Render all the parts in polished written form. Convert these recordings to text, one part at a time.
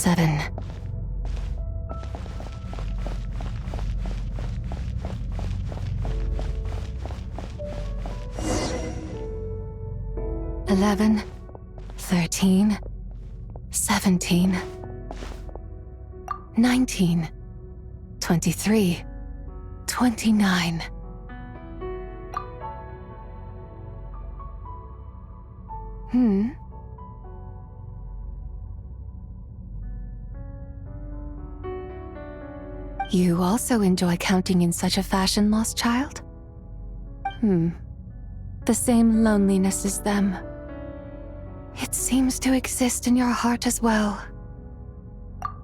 7. "11, 13, 17, 19, 23, 29. You also enjoy counting in such a fashion, lost child? The same loneliness as them. It seems to exist in your heart as well.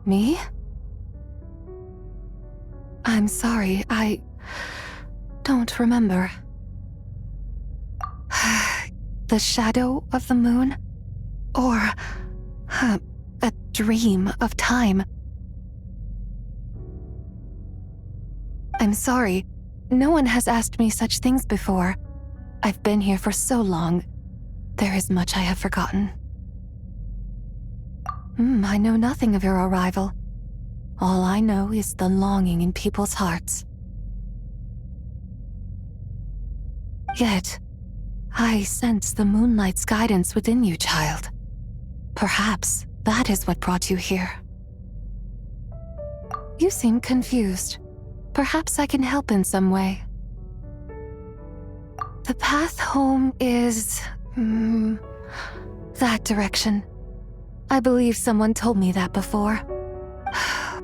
Me? I'm sorry, I don't remember. The shadow of the moon? Or a dream of time? I'm sorry, no one has asked me such things before. I've been here for so long. There is much I have forgotten. I know nothing of your arrival. All I know is the longing in people's hearts. Yet, I sense the moonlight's guidance within you, child. Perhaps that is what brought you here. You seem confused. Perhaps I can help in some way. The path home is... that direction. I believe someone told me that before.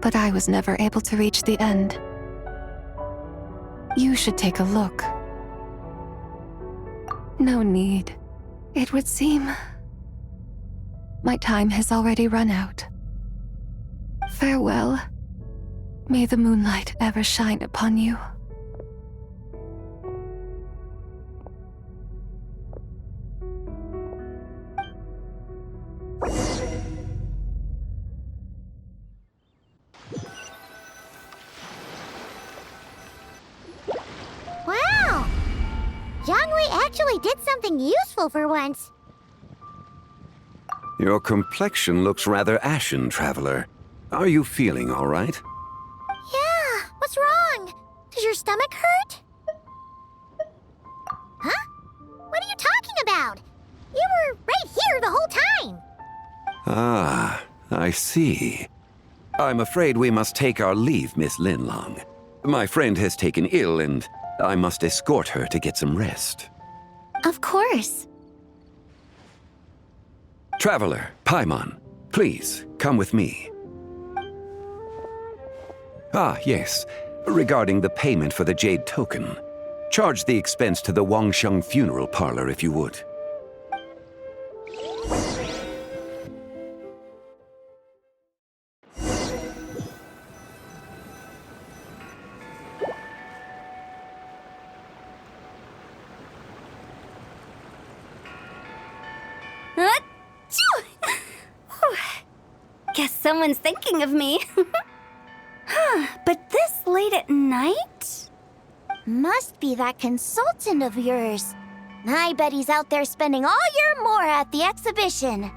But I was never able to reach the end. You should take a look. No need. It would seem... my time has already run out. Farewell. May the moonlight ever shine upon you. Wow! Jiangwei actually did something useful for once. Your complexion looks rather ashen, traveler. Are you feeling all right? Yeah, what's wrong? Does your stomach hurt? Huh? What are you talking about? You were right here the whole time. Ah, I see. I'm afraid we must take our leave, Miss Linlong. My friend has taken ill and I must escort her to get some rest. Of course. Traveler, Paimon, please, come with me. Ah, yes. Regarding the payment for the jade token. Charge the expense to the Wangsheng funeral parlor if you would. Guess someone's thinking of me. But this late at night? Must be that consultant of yours. I bet he's out there spending all year more at the exhibition.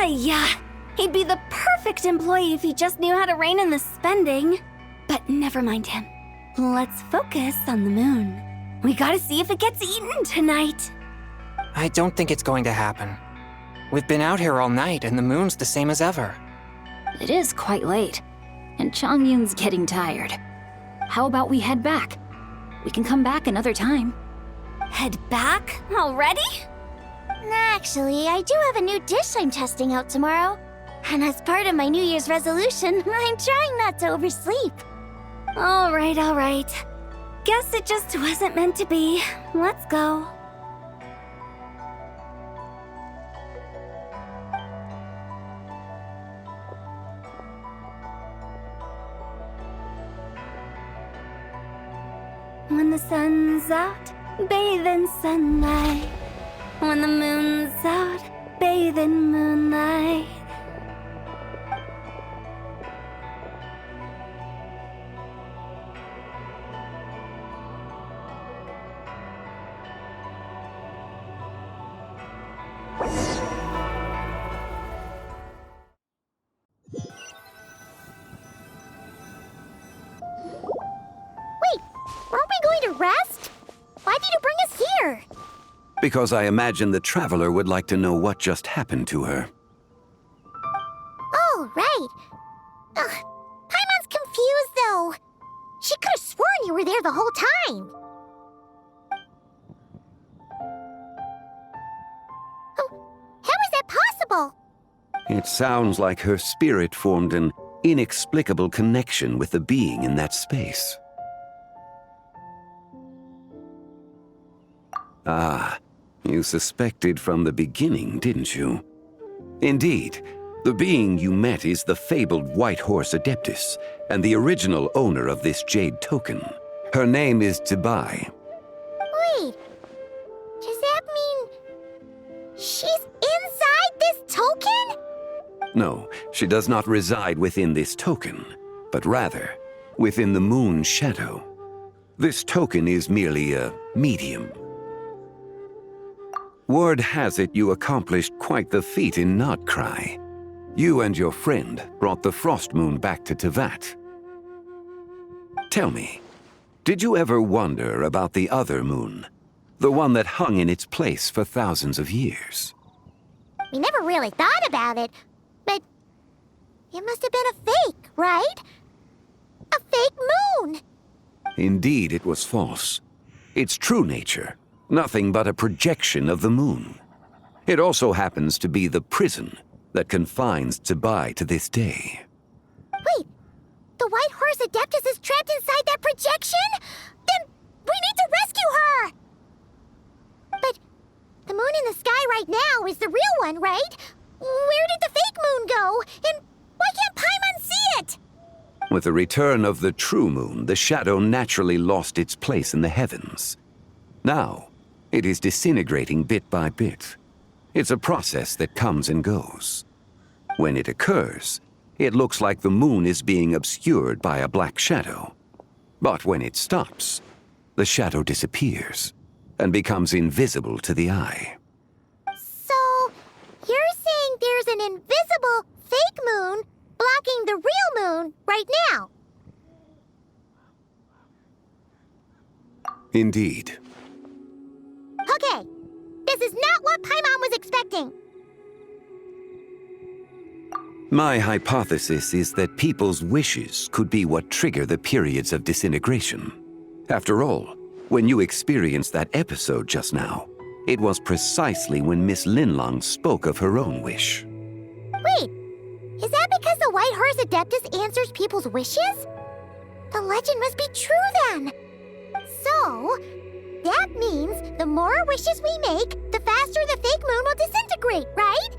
Yeah, he'd be the perfect employee if he just knew how to rein in the spending. But never mind him. Let's focus on the moon. We gotta see if it gets eaten tonight. I don't think it's going to happen. We've been out here all night and the moon's the same as ever. It is quite late, and Chongyun's getting tired. How about we head back? We can come back another time. Head back? Already? Actually, I do have a new dish I'm testing out tomorrow. And as part of my New Year's resolution, I'm trying not to oversleep. All right. Guess it just wasn't meant to be. Let's go. When the sun's out, bathe in sunlight. When the moon's out, bathe in moonlight. rest? Why did you bring us here? Because I imagine the traveler would like to know what just happened to her. Oh, right. Paimon's confused, though. She could have sworn you were there the whole time. How is that possible? It sounds like her spirit formed an inexplicable connection with the being in that space. Ah, you suspected from the beginning, didn't you? Indeed, the being you met is the fabled White Horse Adeptus, and the original owner of this jade token. Her name is Zibai. Wait, does that mean she's inside this token? No, she does not reside within this token, but rather within the moon's shadow. This token is merely a medium. Word has it you accomplished quite the feat in Nodcry. You and your friend brought the Frost Moon back to Tevat. Tell me, did you ever wonder about the other moon? The one that hung in its place for thousands of years? We never really thought about it, but it must have been a fake, right? A fake moon! Indeed, it was false. Its true nature, nothing but a projection of the moon. It also happens to be the prison that confines Zibai to this day. Wait, the White Horse Adeptus is trapped inside that projection? Then we need to rescue her! But the moon in the sky right now is the real one, right? Where did the fake moon go? And why can't Paimon see it? With the return of the true moon, the shadow naturally lost its place in the heavens. Now, it is disintegrating bit by bit. It's a process that comes and goes. When it occurs, it looks like the moon is being obscured by a black shadow. But when it stops, the shadow disappears and becomes invisible to the eye. So, you're saying there's an invisible fake moon blocking the real moon right now? Indeed. Okay, this is not what Paimon was expecting. My hypothesis is that people's wishes could be what trigger the periods of disintegration. After all, when you experienced that episode just now, it was precisely when Miss Linlong spoke of her own wish. Wait, is that because the White Horse Adeptus answers people's wishes? The legend must be true then. So, that means the more wishes we make, the faster the fake moon will disintegrate, right?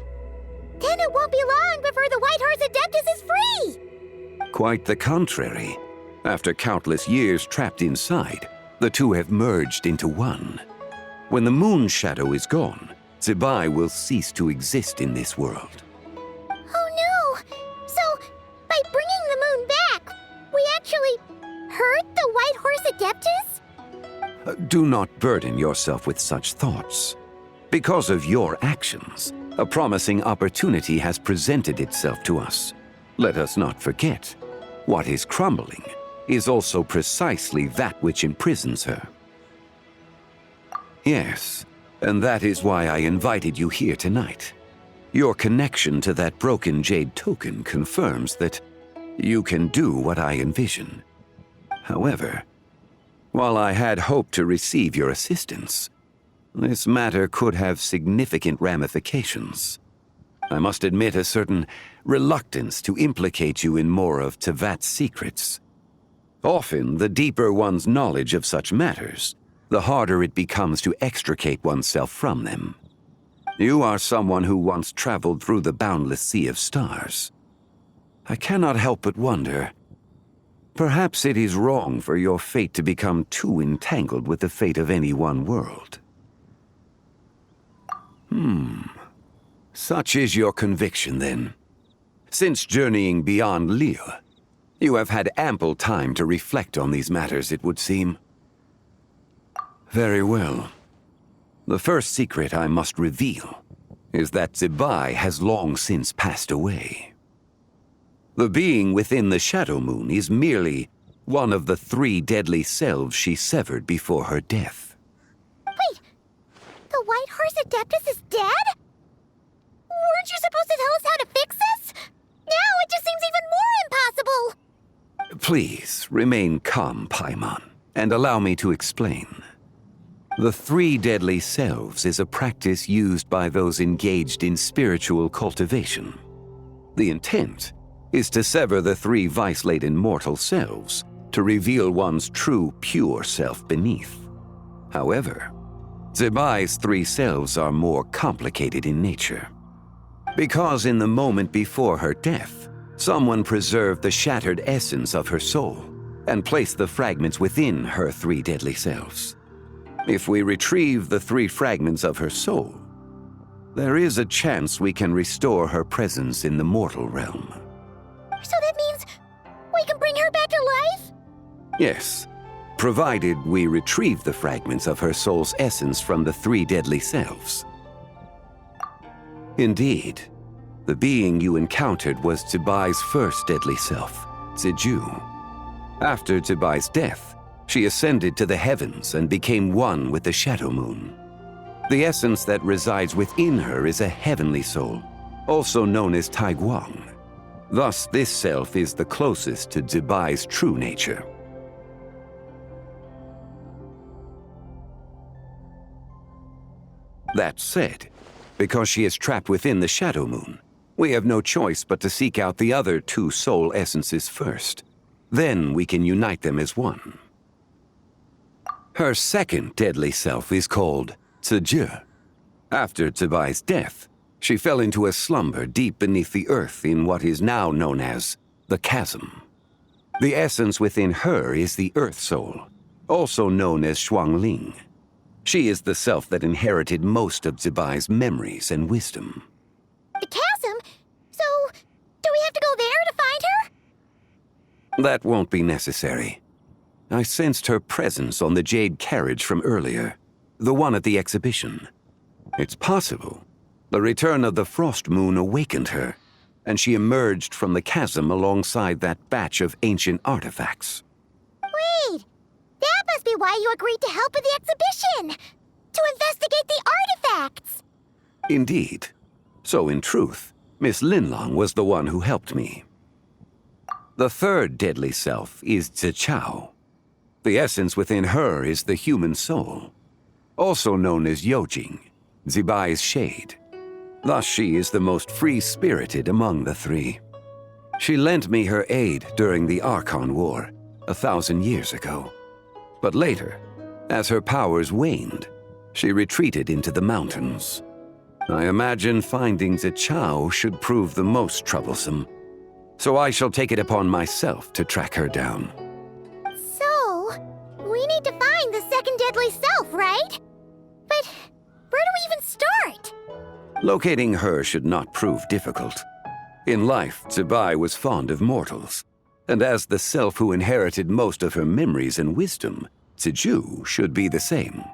Then it won't be long before the White Horse Adeptus is free! Quite the contrary. After countless years trapped inside, the two have merged into one. When the moon shadow is gone, Zibai will cease to exist in this world. Oh no! So, by bringing the moon back, we actually hurt the White Horse Adeptus? Do not burden yourself with such thoughts. Because of your actions, a promising opportunity has presented itself to us. Let us not forget, what is crumbling is also precisely that which imprisons her. Yes, and that is why I invited you here tonight. Your connection to that broken jade token confirms that you can do what I envision. However, while I had hoped to receive your assistance, this matter could have significant ramifications. I must admit a certain reluctance to implicate you in more of Tevat's secrets. Often, the deeper one's knowledge of such matters, the harder it becomes to extricate oneself from them. You are someone who once traveled through the boundless sea of stars. I cannot help but wonder, perhaps it is wrong for your fate to become too entangled with the fate of any one world. Such is your conviction, then. Since journeying beyond Liyue, you have had ample time to reflect on these matters, it would seem. Very well. The first secret I must reveal is that Zibai has long since passed away. The being within the Shadow Moon is merely one of the 3 deadly selves she severed before her death. Wait, the White Horse Adeptus is dead? Weren't you supposed to tell us how to fix this? Now it just seems even more impossible! Please, remain calm, Paimon, and allow me to explain. The 3 deadly selves is a practice used by those engaged in spiritual cultivation. The intent is to sever the 3 vice-laden mortal selves to reveal one's true, pure self beneath. However, Zebai's 3 selves are more complicated in nature. Because in the moment before her death, someone preserved the shattered essence of her soul and placed the fragments within her 3 deadly selves. If we retrieve the 3 fragments of her soul, there is a chance we can restore her presence in the mortal realm. So that means we can bring her back to life? Yes, provided we retrieve the fragments of her soul's essence from the 3 deadly selves. Indeed, the being you encountered was Zebai's first deadly self, Ziju. After Zebai's death, she ascended to the heavens and became one with the Shadow Moon. The essence that resides within her is a heavenly soul, also known as Taiguang. Thus, this self is the closest to Zebai's true nature. That said, because she is trapped within the Shadow Moon, we have no choice but to seek out the other 2 soul essences first. Then we can unite them as one. Her second deadly self is called Ziju. After Zebai's death, she fell into a slumber deep beneath the earth in what is now known as the Chasm. The essence within her is the Earth Soul, also known as Shuangling. She is the self that inherited most of Zebai's memories and wisdom. The chasm? So, do we have to go there to find her? That won't be necessary. I sensed her presence on the jade carriage from earlier, the one at the exhibition. It's possible the return of the Frost Moon awakened her, and she emerged from the chasm alongside that batch of ancient artifacts. Wait! That must be why you agreed to help with the exhibition! To investigate the artifacts! Indeed. So in truth, Miss Linlong was the one who helped me. The third deadly self is Zichao. The essence within her is the human soul, also known as Yojing, Zebai's shade. Thus she is the most free-spirited among the 3. She lent me her aid during the Archon War 1,000 years ago. But later, as her powers waned, she retreated into the mountains. I imagine finding Zichao should prove the most troublesome, so I shall take it upon myself to track her down. So, we need to find the second deadly self, right? But where do we even start? Locating her should not prove difficult. In life, Zebai was fond of mortals, and as the self who inherited most of her memories and wisdom, Ziju should be the same.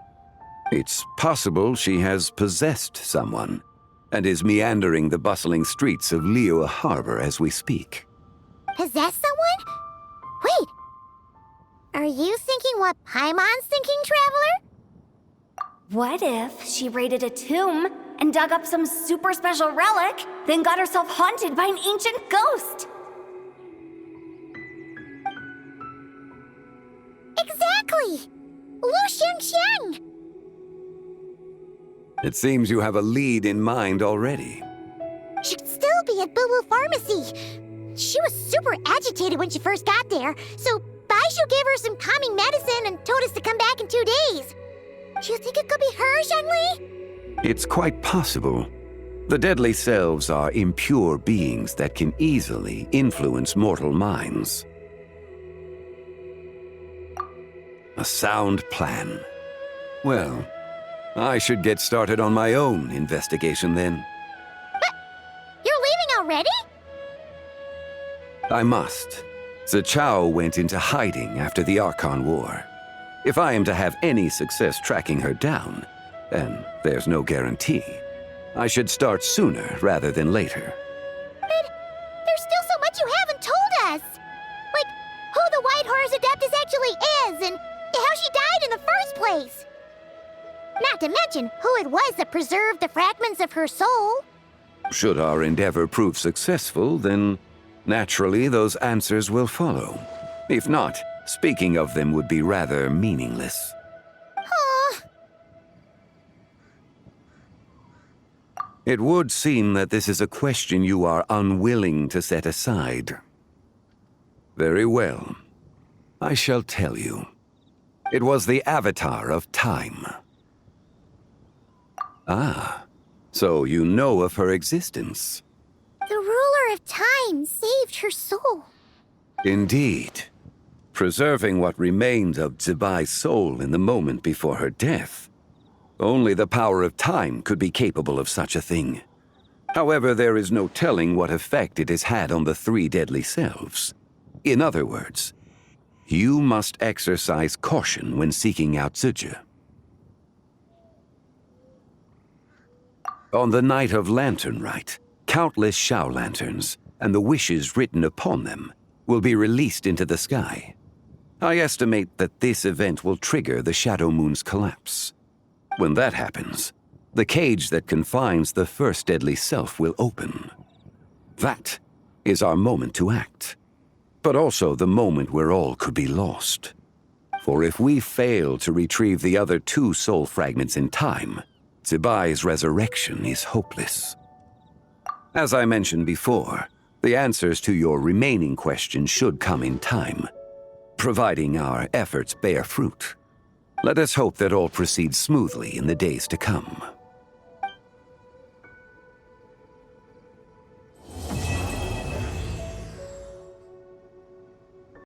It's possible she has possessed someone, and is meandering the bustling streets of Liyue Harbor as we speak. Possess someone? Wait! Are you thinking what Paimon's thinking, Traveler? What if she raided a tomb and dug up some super special relic, then got herself haunted by an ancient ghost? Exactly! Lu Xiangxiang! It seems you have a lead in mind already. She'd still be at Boo Boo Pharmacy. She was super agitated when she first got there, so Baishu gave her some calming medicine and told us to come back in 2 days. Do you think it could be her, Zhengli? It's quite possible. The deadly selves are impure beings that can easily influence mortal minds. A sound plan. Well, I should get started on my own investigation then. You're leaving already? I must. Zichao went into hiding after the Archon War. If I am to have any success tracking her down, and there's no guarantee, I should start sooner rather than later. But there's still so much you haven't told us. Like, who the White Horse Adeptus actually is and how she died in the first place. Not to mention who it was that preserved the fragments of her soul. Should our endeavor prove successful, then naturally those answers will follow. If not, speaking of them would be rather meaningless. Aw. It would seem that this is a question you are unwilling to set aside. Very well. I shall tell you. It was the Avatar of Time. Ah, so you know of her existence. The ruler of time saved her soul. Indeed. Preserving what remained of Zibai's soul in the moment before her death. Only the power of time could be capable of such a thing. However, there is no telling what effect it has had on the three deadly selves. In other words, you must exercise caution when seeking out Zhuge. On the night of Lantern Rite, countless Shao lanterns, and the wishes written upon them, will be released into the sky. I estimate that this event will trigger the Shadow Moon's collapse. When that happens, the cage that confines the first deadly self will open. That is our moment to act, but also the moment where all could be lost. For if we fail to retrieve the other two soul fragments in time, Zibai's resurrection is hopeless. As I mentioned before, the answers to your remaining questions should come in time, providing our efforts bear fruit. Let us hope that all proceeds smoothly in the days to come.